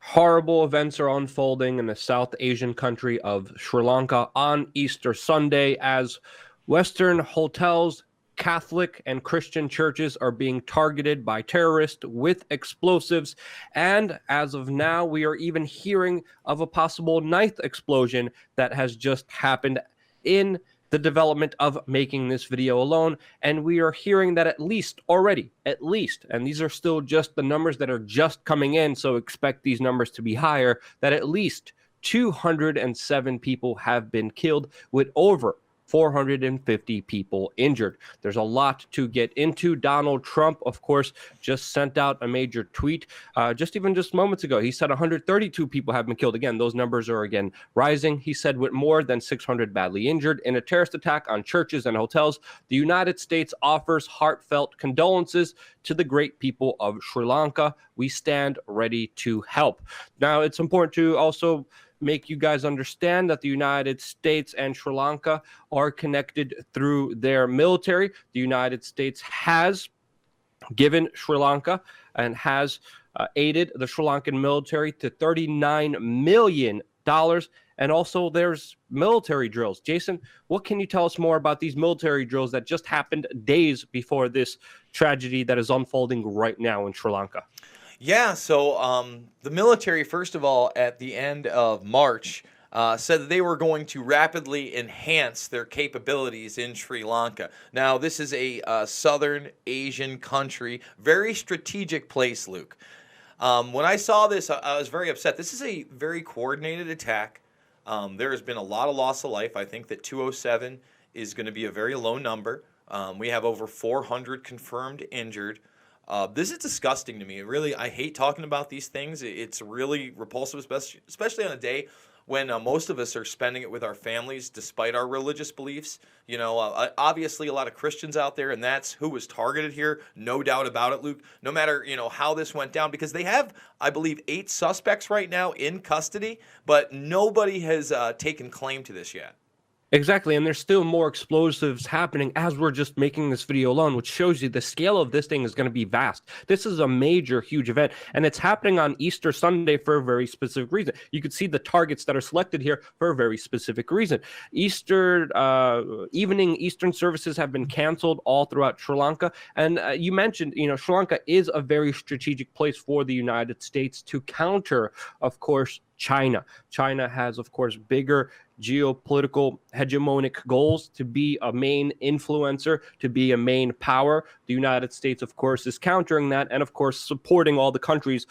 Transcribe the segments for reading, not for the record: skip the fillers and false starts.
Horrible events are unfolding in the South Asian country of Sri Lanka on Easter Sunday as Western hotels, Catholic and Christian churches are being targeted by terrorists with explosives. And as of now, we are even hearing of a possible ninth explosion that has just happened in the development of making this video alone. And we are hearing that at least, and these are still just the numbers that are just coming in, so expect these numbers to be higher, that at least 207 people have been killed, with over 450 people injured. There's a lot to get into. Donald Trump, of course, just sent out a major tweet just moments ago. He said 132 people have been killed. Again, those numbers are again rising. He said with more than 600 badly injured in a terrorist attack on churches and hotels, the United States offers heartfelt condolences to the great people of Sri Lanka. We stand ready to help. Now, it's important to also make you guys understand that the United States and Sri Lanka are connected through their military. The United States has given Sri Lanka and has aided the Sri Lankan military to $39 million. And also there's military drills. Jason, what can you tell us more about these military drills that just happened days before this tragedy that is unfolding right now in Sri Lanka? Yeah, so the military, first of all, at the end of March, said that they were going to rapidly enhance their capabilities in Sri Lanka. Now, this is a southern Asian country, very strategic place, Luke. When I saw this, I was very upset. This is a very coordinated attack. There has been a lot of loss of life. I think that 207 is going to be a very low number. We have over 400 confirmed injured. This is disgusting to me. Really, I hate talking about these things. It's really repulsive, especially on a day when most of us are spending it with our families despite our religious beliefs. You know, obviously a lot of Christians out there, and that's who was targeted here, no doubt about it, Luke. No matter, how this went down, because they have, I believe, 8 suspects right now in custody, but nobody has taken claim to this yet. Exactly, and there's still more explosives happening as we're just making this video alone, which shows you the scale of this thing is going to be vast. This is a major, huge event, and it's happening on Easter Sunday for a very specific reason. You can see the targets that are selected here for a very specific reason. Evening Eastern services have been canceled all throughout Sri Lanka, and you mentioned, Sri Lanka is a very strategic place for the United States to counter, of course, China. China has, of course, bigger geopolitical hegemonic goals to be a main influencer, to be a main power. The United States, of course, is countering that and, of course, supporting all the countries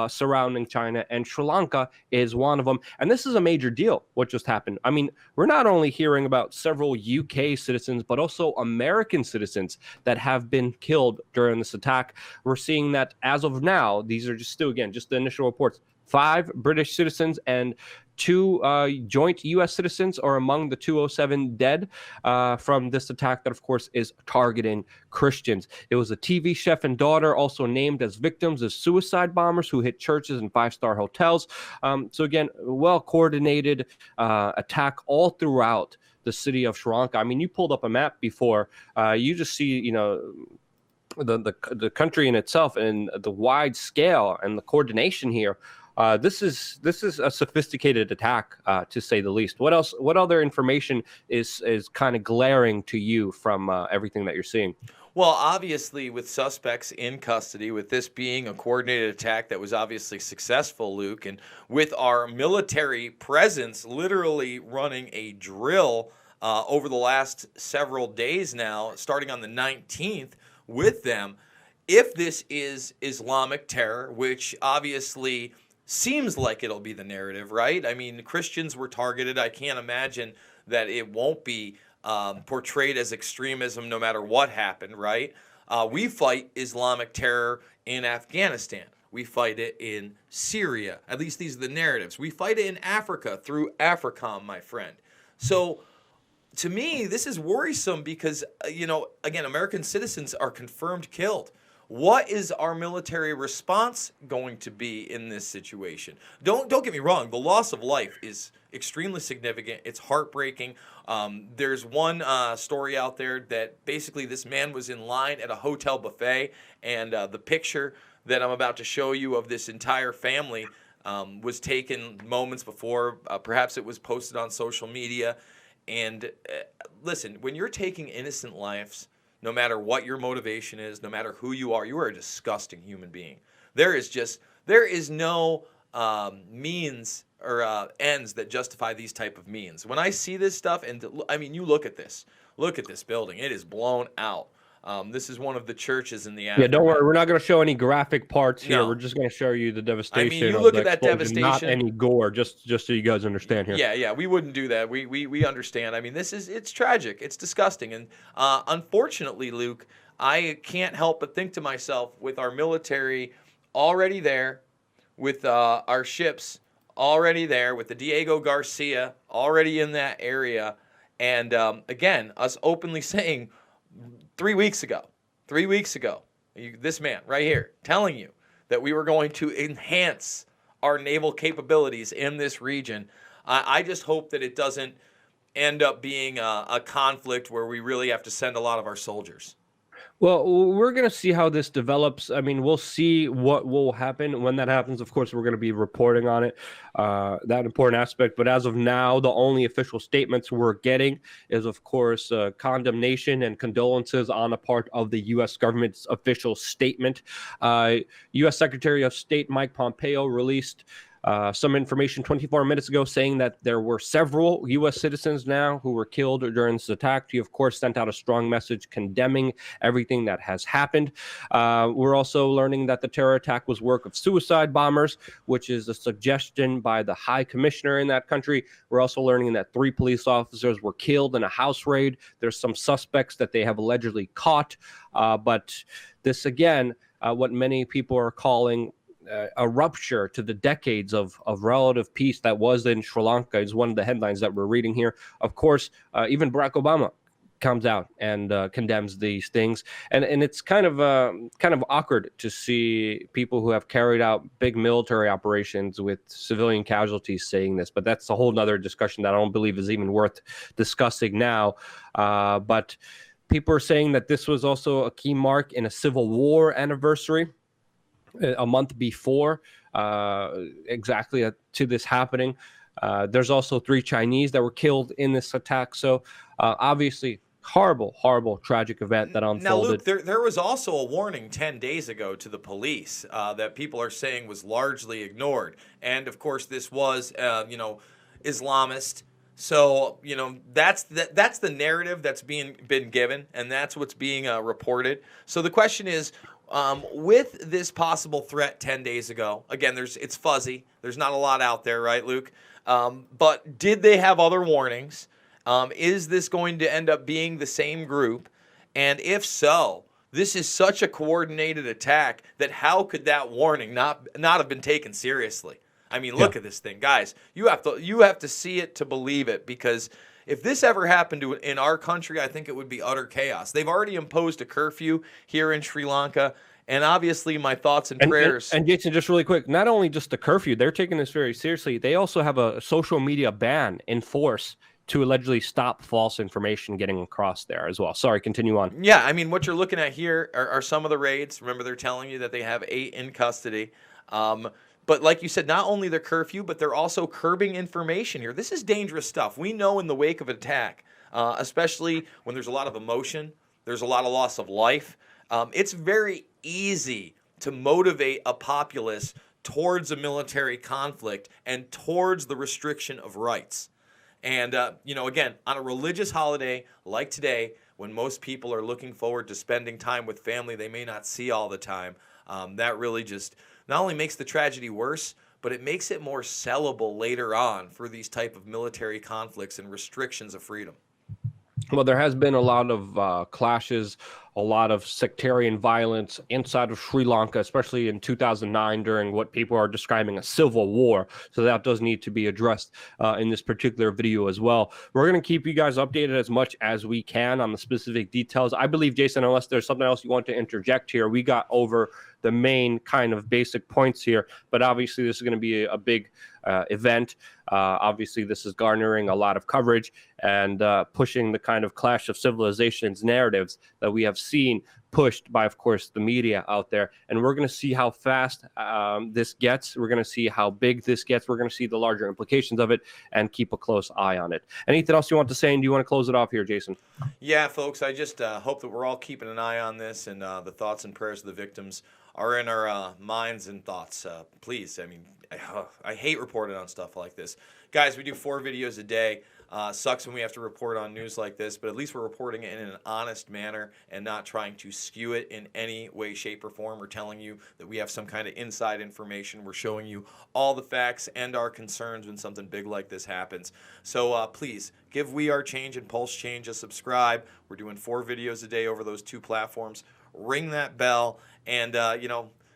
surrounding China, and Sri Lanka is one of them. And this is a major deal, what just happened. I mean, we're not only hearing about several UK citizens, but also American citizens that have been killed during this attack. We're seeing that as of now, these are just still, again, just the initial reports. 5 British citizens and 2 joint U.S. citizens are among the 207 dead from this attack that, of course, is targeting Christians. It was a TV chef and daughter also named as victims of suicide bombers who hit churches and 5-star hotels. So, again, well-coordinated attack all throughout the city of Sri Lanka. I mean, you pulled up a map before. You just see, the country in itself and the wide scale and the coordination here. This is a sophisticated attack, to say the least. What else? What other information is kind of glaring to you from everything that you're seeing? Well, obviously, with suspects in custody, with this being a coordinated attack that was obviously successful, Luke, and with our military presence literally running a drill over the last several days now, starting on the 19th with them, if this is Islamic terror, which obviously seems like it'll be the narrative, right? I mean, Christians were targeted. I can't imagine that it won't be portrayed as extremism no matter what happened, right? We fight Islamic terror in Afghanistan. We fight it in Syria. At least these are the narratives. We fight it in Africa through AFRICOM, my friend. So to me, this is worrisome because, again, American citizens are confirmed killed. What is our military response going to be in this situation? Don't get me wrong. The loss of life is extremely significant. It's heartbreaking. There's one story out there that basically this man was in line at a hotel buffet, and the picture that I'm about to show you of this entire family, was taken moments before. Perhaps it was posted on social media. And listen, when you're taking innocent lives, no matter what your motivation is, no matter who you are a disgusting human being. There is no means or ends that justify these type of means. When I see this stuff, and I mean, you look at this building. It is blown out. This is one of the churches in the Yeah, don't worry. We're not going to show any graphic parts here. No. We're just going to show you the devastation. I mean, you look at that devastation. Not any gore, just so you guys understand here. Yeah, we wouldn't do that. We understand. I mean, it's tragic. It's disgusting. And unfortunately, Luke, I can't help but think to myself, with our military already there, with our ships already there, with the Diego Garcia already in that area, and again, us openly saying 3 weeks ago, this man right here telling you that we were going to enhance our naval capabilities in this region. I just hope that it doesn't end up being a conflict where we really have to send a lot of our soldiers. Well, we're going to see how this develops. I mean, we'll see what will happen when that happens. Of course, we're going to be reporting on it, that important aspect. But as of now, the only official statements we're getting is, of course, condemnation and condolences on the part of the U.S. government's official statement. U.S. Secretary of State Mike Pompeo released some information 24 minutes ago saying that there were several U.S. citizens now who were killed during this attack. He, of course, sent out a strong message condemning everything that has happened. We're also learning that the terror attack was work of suicide bombers, which is a suggestion by the high commissioner in that country. We're also learning that 3 police officers were killed in a house raid. There's some suspects that they have allegedly caught. But this, again, what many people are calling a rupture to the decades of relative peace that was in Sri Lanka is one of the headlines that we're reading here. Of course, even Barack Obama comes out and condemns these things, and it's kind of awkward to see people who have carried out big military operations with civilian casualties saying this. But that's a whole nother discussion that I don't believe is even worth discussing now. But people are saying that this was also a key mark in a Civil War anniversary, a month before exactly to this happening. There's also 3 Chinese that were killed in this attack. So obviously, horrible, tragic event that unfolded. Now, Luke, there was also a warning 10 days ago to the police that people are saying was largely ignored. And of course, this was, Islamist. So, that's the narrative that's been given, and that's what's being reported. So the question is, with this possible threat 10 days ago, again, it's fuzzy. There's not a lot out there, right, Luke? But did they have other warnings? Is this going to end up being the same group? And if so, this is such a coordinated attack that how could that warning not have been taken seriously? I mean, look at this thing, guys. You have to see it to believe it, because if this ever happened in our country, I think it would be utter chaos. They've already imposed a curfew here in Sri Lanka, and obviously my thoughts and prayers. And Jason, just really quick, not only just the curfew, they're taking this very seriously. They also have a social media ban in force to allegedly stop false information getting across there as well. Sorry, continue on. Yeah, I mean, what you're looking at here are some of the raids. Remember, they're telling you that they have 8 in custody. But like you said, not only their curfew, but they're also curbing information here. This is dangerous stuff. We know in the wake of an attack, especially when there's a lot of emotion, there's a lot of loss of life, it's very easy to motivate a populace towards a military conflict and towards the restriction of rights. And, again, on a religious holiday like today, when most people are looking forward to spending time with family they may not see all the time, that really just not only makes the tragedy worse, but it makes it more sellable later on for these type of military conflicts and restrictions of freedom. Well, there has been a lot of clashes, a lot of sectarian violence inside of Sri Lanka, especially in 2009 during what people are describing a civil war. So that does need to be addressed in this particular video as well. We're going to keep you guys updated as much as we can on the specific details. I believe, Jason, unless there's something else you want to interject here, we got over the main kind of basic points here, but obviously this is going to be a big event. Obviously, this is garnering a lot of coverage and pushing the kind of clash of civilizations narratives that we have seen pushed by, of course, the media out there. And we're going to see how fast this gets. We're going to see how big this gets. We're going to see the larger implications of it and keep a close eye on it. Anything else you want to say? And do you want to close it off here, Jason? Yeah, folks, I just hope that we're all keeping an eye on this, and the thoughts and prayers of the victims are in our minds and thoughts. Please, I mean, I hate reporting on stuff like this. Guys, we do 4 videos a day. Sucks when we have to report on news like this, but at least we're reporting it in an honest manner and not trying to skew it in any way, shape, or form. We're telling you that we have some kind of inside information. We're showing you all the facts and our concerns when something big like this happens. So please, give WeAreChange and PulseChange a subscribe. We're doing 4 videos a day over those 2 platforms. Ring that bell and,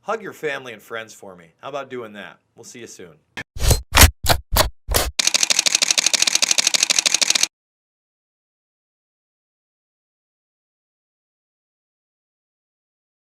hug your family and friends for me. How about doing that? We'll see you soon.